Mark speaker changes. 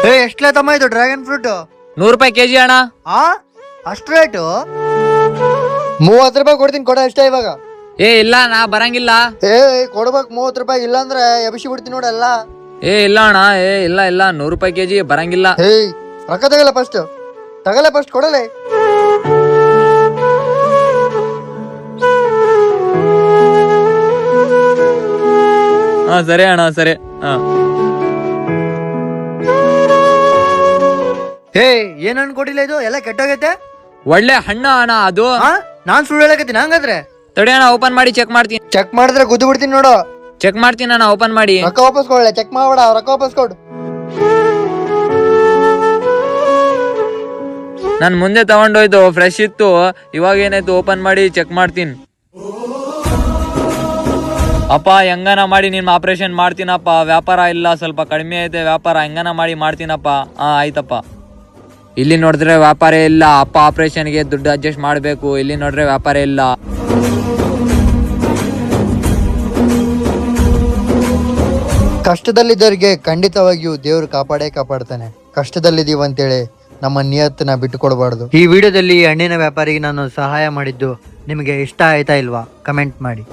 Speaker 1: ಎಷ್ಟಲೇ ತಮ್ಮ ಇದು dragon fruit?
Speaker 2: 100 ರೂಪಾಯಿ ಕೆಜಿ ಅಣ್ಣ.
Speaker 1: ಅಷ್ಟು ರೇಟು? 30 ರೂಪಾಯಿ ಕೊಡ್ತೀನಿ, ಕೊಡ ಅಷ್ಟೇ ಇವಾಗ.
Speaker 2: ಇಲ್ಲ ನಾ ಬರಂಗಿಲ್ಲ.
Speaker 1: ಕೊಡ್ಬೇಕು 30 ರೂಪಾಯಿ, ಇಲ್ಲಾಂದ್ರೆ ಎಬ್ಸಿ ಬಿಡ್ತೀನಿ ನೋಡಲ್ಲ.
Speaker 2: ಇಲ್ಲ ಅಣ್ಣ, ಇಲ್ಲ 100 ರೂಪಾಯಿ ಕೆಜಿ ಬರಂಗಿಲ್ಲ.
Speaker 1: ರೊಕ್ಕ ತಗಲ್ಲ ಫಸ್ಟ್ ಕೊಡಲೇ.
Speaker 2: ಸರಿ ಅಣ್ಣ, ಸರಿ.
Speaker 1: ಏನ್ ಹಣ್ಣು ಕೊಟ್ಟಿಲ್ಲ, ಇದು ಎಲ್ಲ ಕೆಟ್ಟೋಗೈತೆ.
Speaker 2: ಒಳ್ಳೆ ಹಣ್ಣು ಅಣ್ಣ ಅದು.
Speaker 1: ನಾನ್ ಸುಳ್ಳು ಹೇಳಕತ್ತೀನಿ ಹಂಗಾದ್ರೆ.
Speaker 2: ತಡಿ ಅಣ್ಣ, ಓಪನ್ ಮಾಡಿ ಚೆಕ್ ಮಾಡ್ತೀನಿ.
Speaker 1: ಚೆಕ್ ಮಾಡಿದ್ರೆ ಗುದ್ದು ಬಿಡ್ತೀನಿ ನೋಡು.
Speaker 2: ಚೆಕ್ ಮಾಡ್ತೀನಿ ಅಣ್ಣ, ಓಪನ್ ಮಾಡಿ.
Speaker 1: ರೊಕ್ಕ ವಾಪಸ್ ಕೊಡ್ಲೆ, ಚೆಕ್ ಮಾಡ್ಬೇಡ, ರೊಕ್ಕ ವಾಪಸ್ ಕೊಡು.
Speaker 2: ನಾನು ಮುಂದೆ ತಗೊಂಡೋಯ್ತು, ಫ್ರೆಶ್ ಇತ್ತು. ಇವಾಗ ಏನಾಯ್ತು, ಓಪನ್ ಮಾಡಿ ಚೆಕ್ ಮಾಡ್ತೀನಿ. ಅಪ್ಪ ಹೆಂಗನ ಮಾಡಿ ನಿಮ್ ಆಪರೇಷನ್ ಮಾಡ್ತೀನಪ್ಪ. ವ್ಯಾಪಾರ ಇಲ್ಲ, ಸ್ವಲ್ಪ ಕಡಿಮೆ ಐತೆ ವ್ಯಾಪಾರ, ಹೆಂಗನ ಮಾಡಿ ಮಾಡ್ತೀನಪ್ಪ. ಆಯ್ತಪ್ಪ. ಇಲ್ಲಿ ನೋಡಿದ್ರೆ ವ್ಯಾಪಾರ ಇಲ್ಲ. ಅಪ್ಪ ಆಪರೇಷನ್ಗೆ ದುಡ್ಡು ಅಡ್ಜಸ್ಟ್ ಮಾಡಬೇಕು. ಇಲ್ಲಿ ನೋಡ್ರೆ ವ್ಯಾಪಾರ ಇಲ್ಲ.
Speaker 1: ಕಷ್ಟದಲ್ಲಿದ್ದವರಿಗೆ ಖಂಡಿತವಾಗಿಯೂ ದೇವ್ರು ಕಾಪಾಡ್ತಾನೆ. ಕಷ್ಟದಲ್ಲಿದ್ದೀವಿ ಅಂತೇಳಿ ನಮ್ಮ ನಿಯತ್ತನ್ನ ಬಿಟ್ಟು ಕೊಡಬಾರ್ದು. ಈ ವಿಡಿಯೋದಲ್ಲಿ ಹಣ್ಣಿನ ವ್ಯಾಪಾರಿಗೆ ನಾನು ಸಹಾಯ ಮಾಡಿದ್ದು ನಿಮಗೆ ಇಷ್ಟ ಆಯ್ತಾ ಇಲ್ವಾ? ಕಮೆಂಟ್ ಮಾಡಿ.